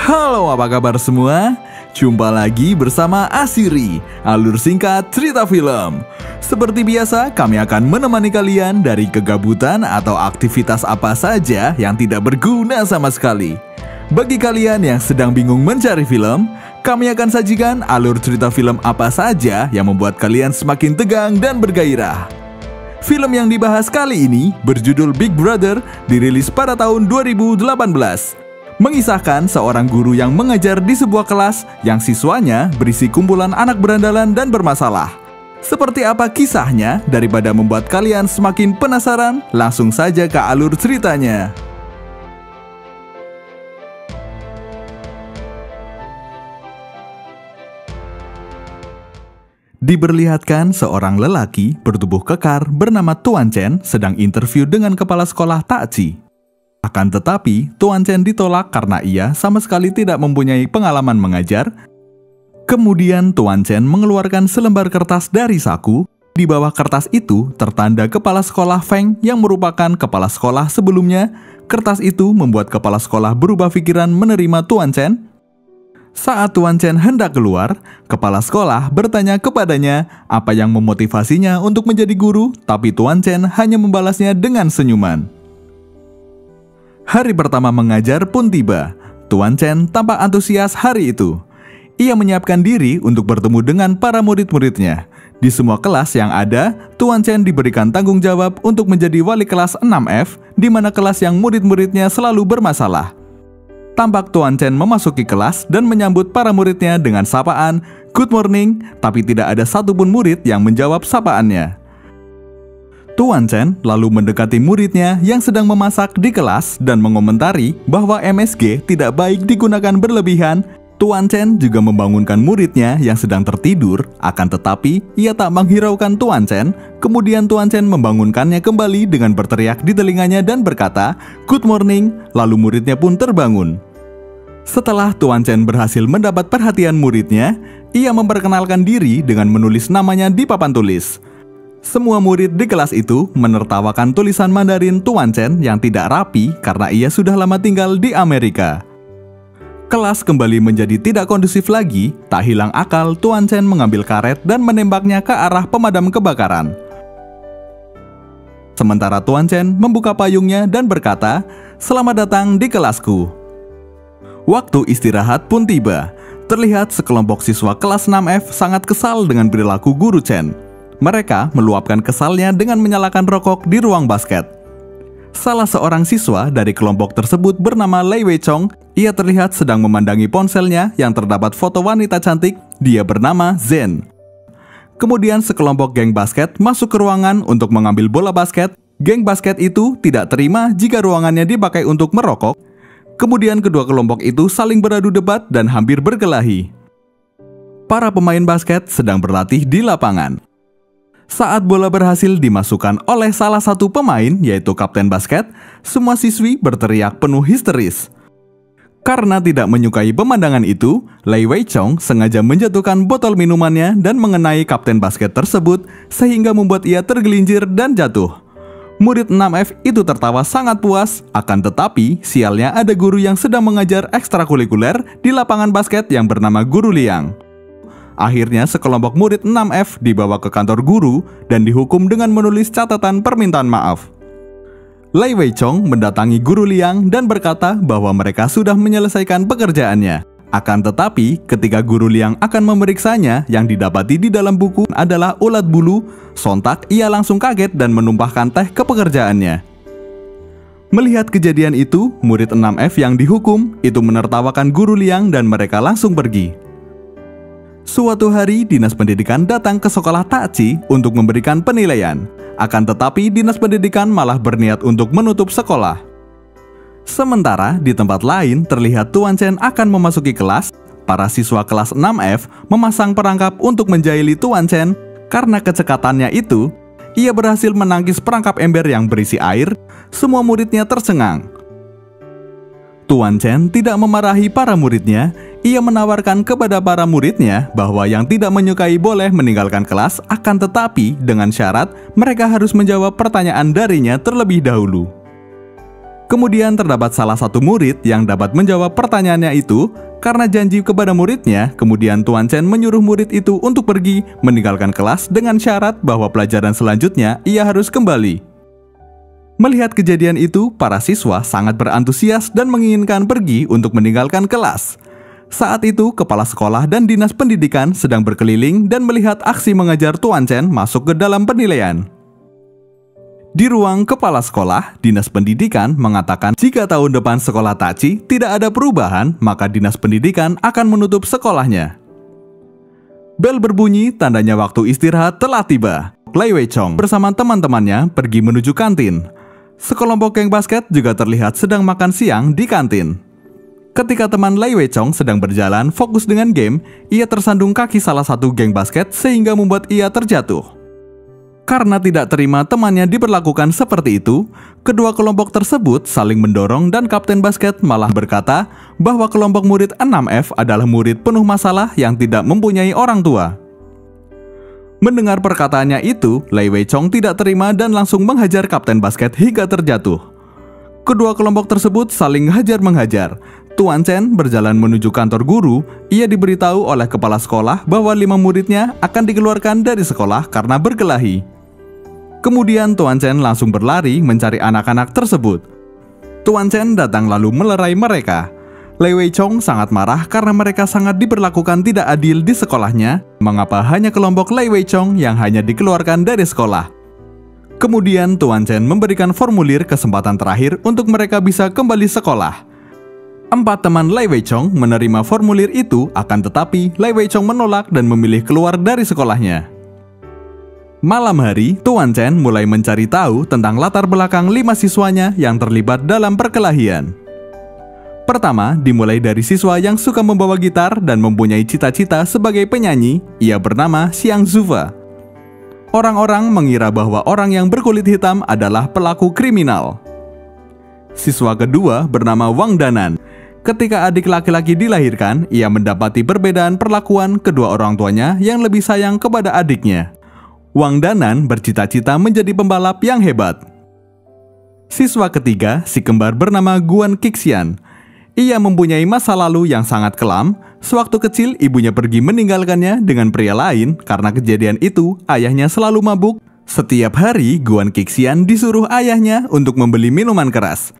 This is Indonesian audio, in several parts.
Halo, apa kabar semua? Jumpa lagi bersama Asiri, alur singkat cerita film. Seperti biasa, kami akan menemani kalian dari kegabutan atau aktivitas apa saja yang tidak berguna sama sekali. Bagi kalian yang sedang bingung mencari film, kami akan sajikan alur cerita film apa saja yang membuat kalian semakin tegang dan bergairah. Film yang dibahas kali ini berjudul Big Brother, dirilis pada tahun 2018. Mengisahkan seorang guru yang mengajar di sebuah kelas yang siswanya berisi kumpulan anak berandalan dan bermasalah. Seperti apa kisahnya? Daripada membuat kalian semakin penasaran, langsung saja ke alur ceritanya. Diperlihatkan seorang lelaki bertubuh kekar bernama Tuan Chen sedang interview dengan kepala sekolah Takci. Akan tetapi, Tuan Chen ditolak karena ia sama sekali tidak mempunyai pengalaman mengajar. Kemudian Tuan Chen mengeluarkan selembar kertas dari saku. Di bawah kertas itu tertanda kepala sekolah Feng yang merupakan kepala sekolah sebelumnya. Kertas itu membuat kepala sekolah berubah pikiran menerima Tuan Chen. Saat Tuan Chen hendak keluar, kepala sekolah bertanya kepadanya apa yang memotivasinya untuk menjadi guru, tapi Tuan Chen hanya membalasnya dengan senyuman. Hari pertama mengajar pun tiba. Tuan Chen tampak antusias hari itu. Ia menyiapkan diri untuk bertemu dengan para murid-muridnya. Di semua kelas yang ada, Tuan Chen diberikan tanggung jawab untuk menjadi wali kelas 6F, di mana kelas yang murid-muridnya selalu bermasalah. Tampak Tuan Chen memasuki kelas dan menyambut para muridnya dengan sapaan "Good morning", tapi tidak ada satupun murid yang menjawab sapaannya. Tuan Chen lalu mendekati muridnya yang sedang memasak di kelas dan mengomentari bahwa MSG tidak baik digunakan berlebihan. Tuan Chen juga membangunkan muridnya yang sedang tertidur, akan tetapi ia tak menghiraukan Tuan Chen. Kemudian Tuan Chen membangunkannya kembali dengan berteriak di telinganya dan berkata, "Good morning", lalu muridnya pun terbangun. Setelah Tuan Chen berhasil mendapat perhatian muridnya, ia memperkenalkan diri dengan menulis namanya di papan tulis. Semua murid di kelas itu menertawakan tulisan Mandarin Tuan Chen yang tidak rapi karena ia sudah lama tinggal di Amerika. Kelas kembali menjadi tidak kondusif lagi. Tak hilang akal, Tuan Chen mengambil karet dan menembaknya ke arah pemadam kebakaran. Sementara Tuan Chen membuka payungnya dan berkata, "Selamat datang di kelasku." Waktu istirahat pun tiba. Terlihat sekelompok siswa kelas 6F sangat kesal dengan perilaku guru Chen. Mereka meluapkan kesalnya dengan menyalakan rokok di ruang basket. Salah seorang siswa dari kelompok tersebut bernama Lei Weichong. Ia terlihat sedang memandangi ponselnya yang terdapat foto wanita cantik. Dia bernama Zen. Kemudian sekelompok geng basket masuk ke ruangan untuk mengambil bola basket. Geng basket itu tidak terima jika ruangannya dipakai untuk merokok. Kemudian kedua kelompok itu saling beradu debat dan hampir berkelahi. Para pemain basket sedang berlatih di lapangan. Saat bola berhasil dimasukkan oleh salah satu pemain, yaitu kapten basket, semua siswi berteriak penuh histeris. Karena tidak menyukai pemandangan itu, Lei Weichong sengaja menjatuhkan botol minumannya dan mengenai kapten basket tersebut, sehingga membuat ia tergelincir dan jatuh. Murid 6F itu tertawa sangat puas, akan tetapi sialnya ada guru yang sedang mengajar ekstrakurikuler di lapangan basket yang bernama Guru Liang. Akhirnya sekelompok murid 6F dibawa ke kantor guru dan dihukum dengan menulis catatan permintaan maaf. Lei Weichong mendatangi Guru Liang dan berkata bahwa mereka sudah menyelesaikan pekerjaannya. Akan tetapi ketika Guru Liang akan memeriksanya, yang didapati di dalam buku adalah ulat bulu. Sontak ia langsung kaget dan menumpahkan teh ke pekerjaannya. Melihat kejadian itu, murid 6F yang dihukum itu menertawakan Guru Liang dan mereka langsung pergi. Suatu hari, Dinas Pendidikan datang ke sekolah Takci untuk memberikan penilaian. Akan tetapi, Dinas Pendidikan malah berniat untuk menutup sekolah. Sementara, di tempat lain, terlihat Tuan Chen akan memasuki kelas. Para siswa kelas 6F memasang perangkap untuk menjahili Tuan Chen. Karena kecekatannya itu, ia berhasil menangkis perangkap ember yang berisi air. Semua muridnya tercengang. Tuan Chen tidak memarahi para muridnya. Ia menawarkan kepada para muridnya bahwa yang tidak menyukai boleh meninggalkan kelas, akan tetapi dengan syarat mereka harus menjawab pertanyaan darinya terlebih dahulu. Kemudian terdapat salah satu murid yang dapat menjawab pertanyaannya itu. Karena janji kepada muridnya, kemudian Tuan Chen menyuruh murid itu untuk pergi meninggalkan kelas dengan syarat bahwa pelajaran selanjutnya ia harus kembali. Melihat kejadian itu, para siswa sangat berantusias dan menginginkan pergi untuk meninggalkan kelas. Saat itu, kepala sekolah dan dinas pendidikan sedang berkeliling dan melihat aksi mengajar Tuan Chen masuk ke dalam penilaian. Di ruang kepala sekolah, dinas pendidikan mengatakan jika tahun depan sekolah Tachi tidak ada perubahan, maka dinas pendidikan akan menutup sekolahnya. Bel berbunyi, tandanya waktu istirahat telah tiba. Lei Weichong bersama teman-temannya pergi menuju kantin. Sekelompok geng basket juga terlihat sedang makan siang di kantin. Ketika teman Lei Weichong sedang berjalan fokus dengan game, ia tersandung kaki salah satu geng basket sehingga membuat ia terjatuh. Karena tidak terima temannya diperlakukan seperti itu, kedua kelompok tersebut saling mendorong dan kapten basket malah berkata bahwa kelompok murid 6F adalah murid penuh masalah yang tidak mempunyai orang tua. Mendengar perkataannya itu, Lei Weichong tidak terima dan langsung menghajar kapten basket hingga terjatuh. Kedua kelompok tersebut saling hajar-menghajar. Tuan Chen berjalan menuju kantor guru. Ia diberitahu oleh kepala sekolah bahwa 5 muridnya akan dikeluarkan dari sekolah karena berkelahi. Kemudian Tuan Chen langsung berlari mencari anak-anak tersebut. Tuan Chen datang lalu melerai mereka. Lei Weichong sangat marah karena mereka sangat diperlakukan tidak adil di sekolahnya. Mengapa hanya kelompok Lei Weichong yang hanya dikeluarkan dari sekolah? Kemudian Tuan Chen memberikan formulir kesempatan terakhir untuk mereka bisa kembali sekolah. 4 teman Lei Weichong menerima formulir itu, akan tetapi Lei Weichong menolak dan memilih keluar dari sekolahnya. Malam hari, Tuan Chen mulai mencari tahu tentang latar belakang 5 siswanya yang terlibat dalam perkelahian. Pertama, dimulai dari siswa yang suka membawa gitar dan mempunyai cita-cita sebagai penyanyi. Ia bernama Xiang Zufa. Orang-orang mengira bahwa orang yang berkulit hitam adalah pelaku kriminal. Siswa kedua bernama Wang Danan. Ketika adik laki-laki dilahirkan, ia mendapati perbedaan perlakuan kedua orang tuanya yang lebih sayang kepada adiknya. Wang Danan bercita-cita menjadi pembalap yang hebat. Siswa ketiga, si kembar bernama Guan Qixian. Ia mempunyai masa lalu yang sangat kelam. Sewaktu kecil, ibunya pergi meninggalkannya dengan pria lain. Karena kejadian itu, ayahnya selalu mabuk. Setiap hari, Guan Qixian disuruh ayahnya untuk membeli minuman keras.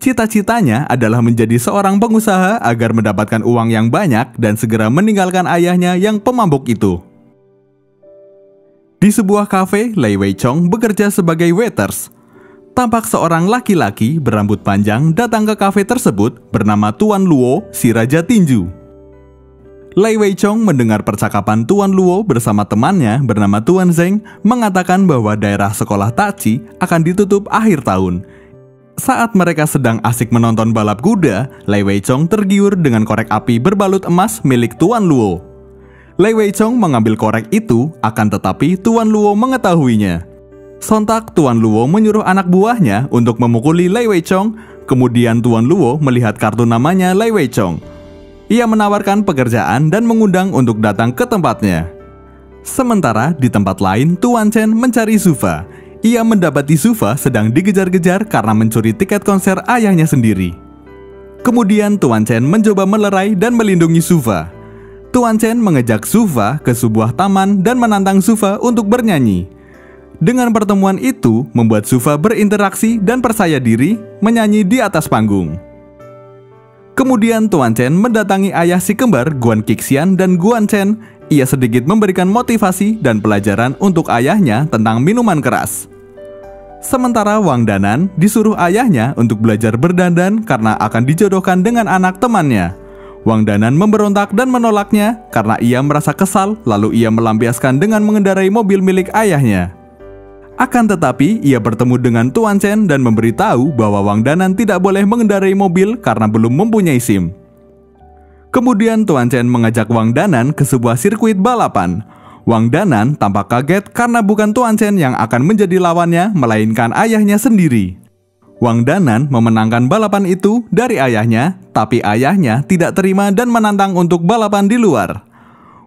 Cita-citanya adalah menjadi seorang pengusaha agar mendapatkan uang yang banyak dan segera meninggalkan ayahnya yang pemabuk itu. Di sebuah kafe, Lei Weichong bekerja sebagai waiters. Tampak seorang laki-laki berambut panjang datang ke kafe tersebut bernama Tuan Luo, si Raja Tinju. Lei Weichong mendengar percakapan Tuan Luo bersama temannya bernama Tuan Zeng mengatakan bahwa daerah sekolah Tachi akan ditutup akhir tahun. Saat mereka sedang asik menonton balap kuda, Lei Weichong tergiur dengan korek api berbalut emas milik Tuan Luo. Lei Weichong mengambil korek itu, akan tetapi Tuan Luo mengetahuinya. Sontak Tuan Luo menyuruh anak buahnya untuk memukuli Lei Weichong. Kemudian Tuan Luo melihat kartu namanya Lei Weichong. Ia menawarkan pekerjaan dan mengundang untuk datang ke tempatnya. Sementara di tempat lain, Tuan Chen mencari Zufa. Ia mendapati Zufa sedang dikejar-kejar karena mencuri tiket konser ayahnya sendiri. Kemudian Tuan Chen mencoba melerai dan melindungi Zufa. Tuan Chen mengejak Zufa ke sebuah taman dan menantang Zufa untuk bernyanyi. Dengan pertemuan itu, membuat Zufa berinteraksi dan percaya diri menyanyi di atas panggung. Kemudian Tuan Chen mendatangi ayah si kembar Guan Qixian dan Guan Chen. Ia sedikit memberikan motivasi dan pelajaran untuk ayahnya tentang minuman keras. Sementara Wang Danan disuruh ayahnya untuk belajar berdandan karena akan dijodohkan dengan anak temannya. Wang Danan memberontak dan menolaknya karena ia merasa kesal, lalu ia melampiaskan dengan mengendarai mobil milik ayahnya. Akan tetapi, ia bertemu dengan Tuan Chen dan memberitahu bahwa Wang Danan tidak boleh mengendarai mobil karena belum mempunyai SIM. Kemudian Tuan Chen mengajak Wang Danan ke sebuah sirkuit balapan. Wang Danan tampak kaget karena bukan Tuan Chen yang akan menjadi lawannya, melainkan ayahnya sendiri. Wang Danan memenangkan balapan itu dari ayahnya, tapi ayahnya tidak terima dan menantang untuk balapan di luar.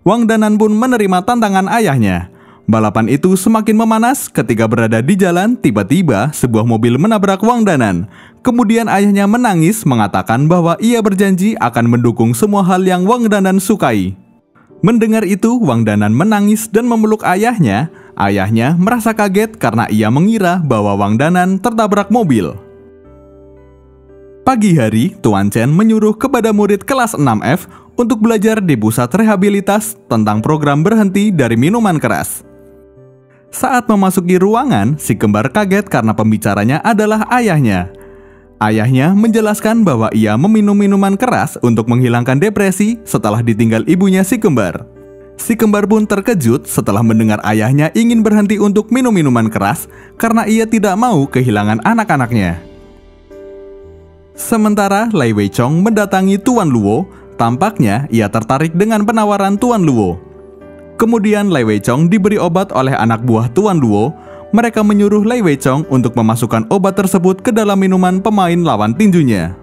Wang Danan pun menerima tantangan ayahnya. Balapan itu semakin memanas ketika berada di jalan, tiba-tiba sebuah mobil menabrak Wang Danan. Kemudian ayahnya menangis mengatakan bahwa ia berjanji akan mendukung semua hal yang Wang Danan sukai. Mendengar itu, Wang Danan menangis dan memeluk ayahnya. Ayahnya merasa kaget karena ia mengira bahwa Wang Danan tertabrak mobil. Pagi hari, Tuan Chen menyuruh kepada murid kelas 6F untuk belajar di pusat rehabilitas tentang program berhenti dari minuman keras. Saat memasuki ruangan, si kembar kaget karena pembicaranya adalah ayahnya. Ayahnya menjelaskan bahwa ia meminum minuman keras untuk menghilangkan depresi setelah ditinggal ibunya si kembar. Si kembar pun terkejut setelah mendengar ayahnya ingin berhenti untuk minum minuman keras karena ia tidak mau kehilangan anak-anaknya. Sementara Lai Weichong mendatangi Tuan Luo, tampaknya ia tertarik dengan penawaran Tuan Luo. Kemudian Lai Weichong diberi obat oleh anak buah Tuan Luo. Mereka menyuruh Lai Weichong untuk memasukkan obat tersebut ke dalam minuman pemain lawan tinjunya.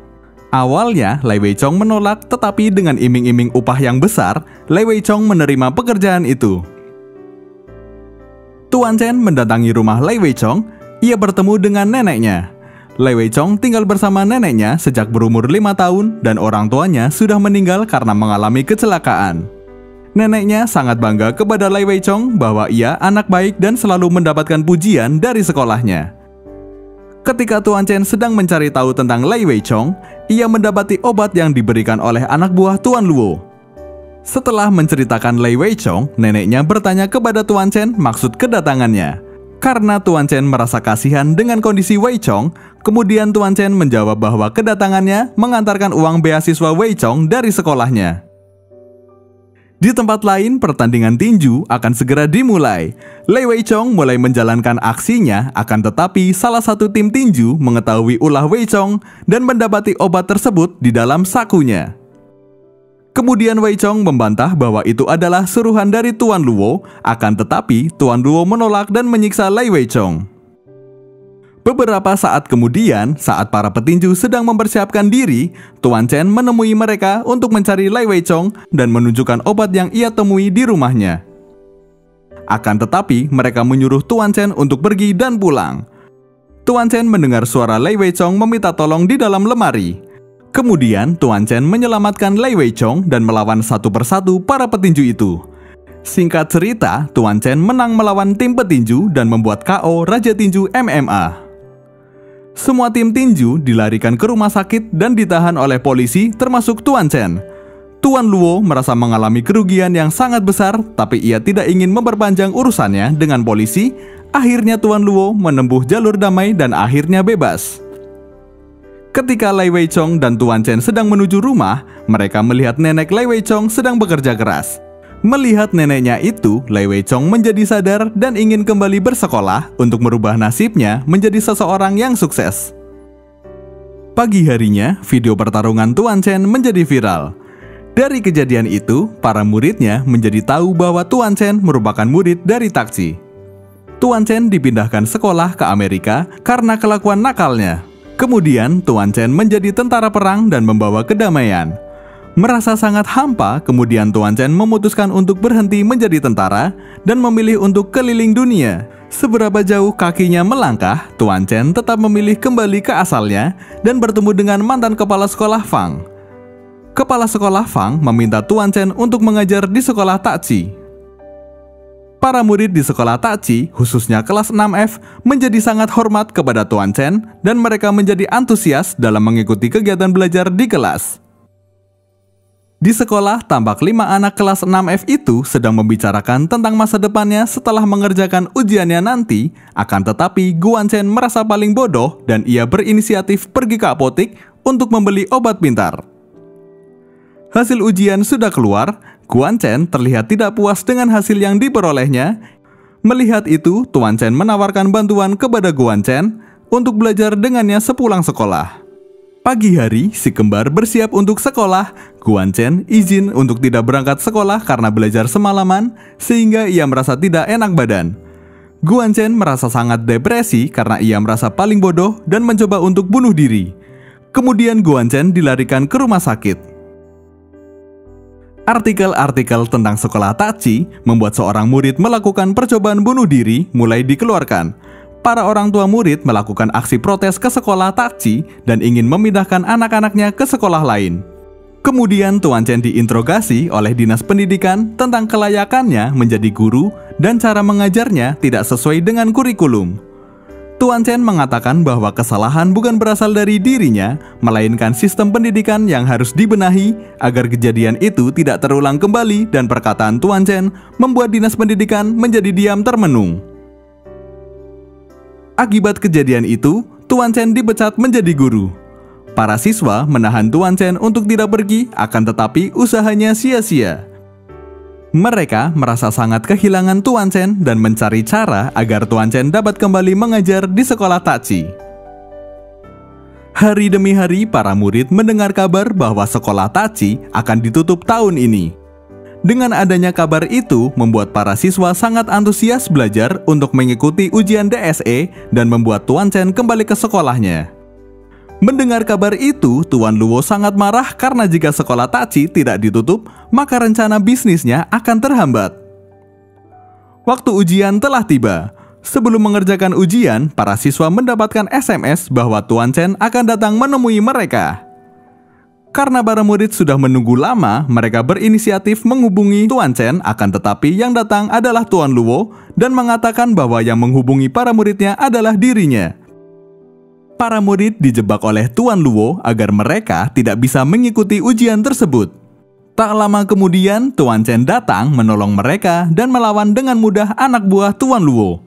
Awalnya Lai Weichong menolak, tetapi dengan iming-iming upah yang besar, Lai Weichong menerima pekerjaan itu. Tuan Chen mendatangi rumah Lai Weichong. Ia bertemu dengan neneknya. Lai Weichong tinggal bersama neneknya sejak berumur 5 tahun dan orang tuanya sudah meninggal karena mengalami kecelakaan. Neneknya sangat bangga kepada Lai Weichong bahwa ia anak baik dan selalu mendapatkan pujian dari sekolahnya. Ketika Tuan Chen sedang mencari tahu tentang Lai Weichong, ia mendapati obat yang diberikan oleh anak buah Tuan Luo. Setelah menceritakan Lai Weichong, neneknya bertanya kepada Tuan Chen maksud kedatangannya. Karena Tuan Chen merasa kasihan dengan kondisi Weichong, kemudian Tuan Chen menjawab bahwa kedatangannya mengantarkan uang beasiswa Weichong dari sekolahnya. Di tempat lain, pertandingan tinju akan segera dimulai. Lai Weichong mulai menjalankan aksinya, akan tetapi salah satu tim tinju mengetahui ulah Weichong dan mendapati obat tersebut di dalam sakunya. Kemudian Weichong membantah bahwa itu adalah suruhan dari Tuan Luo, akan tetapi Tuan Luo menolak dan menyiksa Lai Weichong. Beberapa saat kemudian, saat para petinju sedang mempersiapkan diri, Tuan Chen menemui mereka untuk mencari Lai Weichong dan menunjukkan obat yang ia temui di rumahnya. Akan tetapi, mereka menyuruh Tuan Chen untuk pergi dan pulang. Tuan Chen mendengar suara Lai Weichong meminta tolong di dalam lemari. Kemudian, Tuan Chen menyelamatkan Lai Weichong dan melawan satu persatu para petinju itu. Singkat cerita, Tuan Chen menang melawan tim petinju dan membuat KO Raja Tinju MMA. Semua tim tinju dilarikan ke rumah sakit dan ditahan oleh polisi termasuk Tuan Chen. Tuan Luo merasa mengalami kerugian yang sangat besar, tapi ia tidak ingin memperpanjang urusannya dengan polisi. Akhirnya Tuan Luo menempuh jalur damai dan akhirnya bebas. Ketika Lai Weichong dan Tuan Chen sedang menuju rumah, mereka melihat nenek Lai Weichong sedang bekerja keras. Melihat neneknya itu, Lai Weichong menjadi sadar dan ingin kembali bersekolah untuk merubah nasibnya menjadi seseorang yang sukses. Pagi harinya, video pertarungan Tuan Chen menjadi viral. Dari kejadian itu, para muridnya menjadi tahu bahwa Tuan Chen merupakan murid dari Taxi. Tuan Chen dipindahkan sekolah ke Amerika karena kelakuan nakalnya. Kemudian, Tuan Chen menjadi tentara perang dan membawa kedamaian. Merasa sangat hampa, kemudian Tuan Chen memutuskan untuk berhenti menjadi tentara dan memilih untuk keliling dunia. Seberapa jauh kakinya melangkah, Tuan Chen tetap memilih kembali ke asalnya dan bertemu dengan mantan kepala sekolah Fang. Kepala sekolah Fang meminta Tuan Chen untuk mengajar di sekolah Tachi. Para murid di sekolah Tachi, khususnya kelas 6F, menjadi sangat hormat kepada Tuan Chen dan mereka menjadi antusias dalam mengikuti kegiatan belajar di kelas. Di sekolah, tampak 5 anak kelas 6F itu sedang membicarakan tentang masa depannya setelah mengerjakan ujiannya nanti. Akan tetapi, Guan Chen merasa paling bodoh dan ia berinisiatif pergi ke apotik untuk membeli obat pintar. Hasil ujian sudah keluar, Guan Chen terlihat tidak puas dengan hasil yang diperolehnya. Melihat itu, Tuan Chen menawarkan bantuan kepada Guan Chen untuk belajar dengannya sepulang sekolah. Pagi hari, si kembar bersiap untuk sekolah. Guan Chen izin untuk tidak berangkat sekolah karena belajar semalaman, sehingga ia merasa tidak enak badan. Guan Chen merasa sangat depresi karena ia merasa paling bodoh dan mencoba untuk bunuh diri. Kemudian Guan Chen dilarikan ke rumah sakit. Artikel-artikel tentang sekolah Tachi membuat seorang murid melakukan percobaan bunuh diri mulai dikeluarkan. Para orang tua murid melakukan aksi protes ke sekolah Tachi dan ingin memindahkan anak-anaknya ke sekolah lain. Kemudian Tuan Chen diinterogasi oleh Dinas Pendidikan tentang kelayakannya menjadi guru dan cara mengajarnya tidak sesuai dengan kurikulum. Tuan Chen mengatakan bahwa kesalahan bukan berasal dari dirinya, melainkan sistem pendidikan yang harus dibenahi agar kejadian itu tidak terulang kembali, dan perkataan Tuan Chen membuat Dinas Pendidikan menjadi diam termenung. Akibat kejadian itu, Tuan Chen dipecat menjadi guru. Para siswa menahan Tuan Chen untuk tidak pergi, akan tetapi usahanya sia-sia. Mereka merasa sangat kehilangan Tuan Chen dan mencari cara agar Tuan Chen dapat kembali mengajar di sekolah Tachi. Hari demi hari para murid mendengar kabar bahwa sekolah Tachi akan ditutup tahun ini. Dengan adanya kabar itu membuat para siswa sangat antusias belajar untuk mengikuti ujian DSE dan membuat Tuan Chen kembali ke sekolahnya. Mendengar kabar itu, Tuan Luo sangat marah karena jika sekolah Tachi tidak ditutup, maka rencana bisnisnya akan terhambat. Waktu ujian telah tiba. Sebelum mengerjakan ujian, para siswa mendapatkan SMS bahwa Tuan Chen akan datang menemui mereka. Karena para murid sudah menunggu lama, mereka berinisiatif menghubungi Tuan Chen, akan tetapi yang datang adalah Tuan Luo dan mengatakan bahwa yang menghubungi para muridnya adalah dirinya. Para murid dijebak oleh Tuan Luo agar mereka tidak bisa mengikuti ujian tersebut. Tak lama kemudian, Tuan Chen datang menolong mereka dan melawan dengan mudah anak buah Tuan Luo.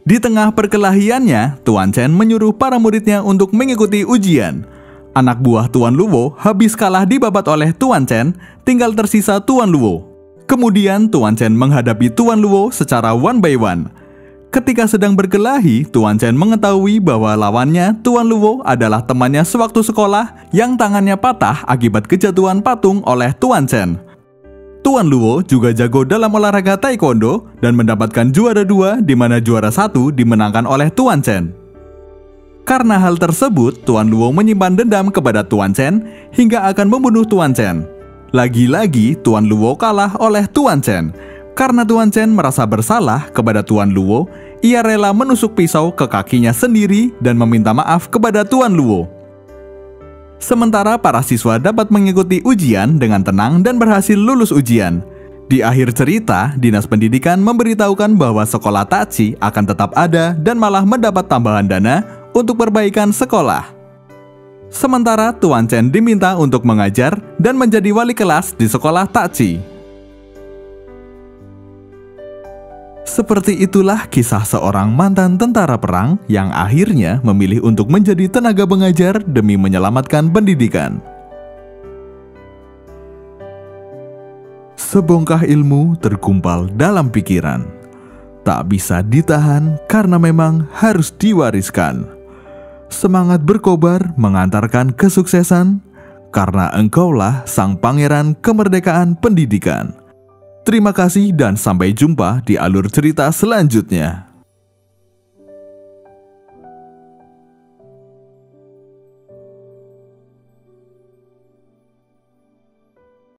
Di tengah perkelahiannya, Tuan Chen menyuruh para muridnya untuk mengikuti ujian. Anak buah Tuan Luo habis kalah dibabat oleh Tuan Chen, tinggal tersisa Tuan Luo. Kemudian Tuan Chen menghadapi Tuan Luo secara one by one. Ketika sedang berkelahi, Tuan Chen mengetahui bahwa lawannya, Tuan Luo, adalah temannya sewaktu sekolah yang tangannya patah akibat kejatuhan patung oleh Tuan Chen. Tuan Luo juga jago dalam olahraga taekwondo dan mendapatkan juara 2 di mana juara 1 dimenangkan oleh Tuan Chen. Karena hal tersebut, Tuan Luo menyimpan dendam kepada Tuan Chen hingga akan membunuh Tuan Chen. Lagi-lagi Tuan Luo kalah oleh Tuan Chen. Karena Tuan Chen merasa bersalah kepada Tuan Luo, ia rela menusuk pisau ke kakinya sendiri dan meminta maaf kepada Tuan Luo. Sementara para siswa dapat mengikuti ujian dengan tenang dan berhasil lulus ujian. Di akhir cerita, Dinas Pendidikan memberitahukan bahwa sekolah Tachi akan tetap ada dan malah mendapat tambahan dana untuk perbaikan sekolah. Sementara Tuan Chen diminta untuk mengajar dan menjadi wali kelas di sekolah Tachi. Seperti itulah kisah seorang mantan tentara perang yang akhirnya memilih untuk menjadi tenaga pengajar demi menyelamatkan pendidikan. Sebongkah ilmu terkumpal dalam pikiran, tak bisa ditahan karena memang harus diwariskan. Semangat berkobar mengantarkan kesuksesan, karena engkaulah sang pangeran kemerdekaan pendidikan. Terima kasih dan sampai jumpa di alur cerita selanjutnya.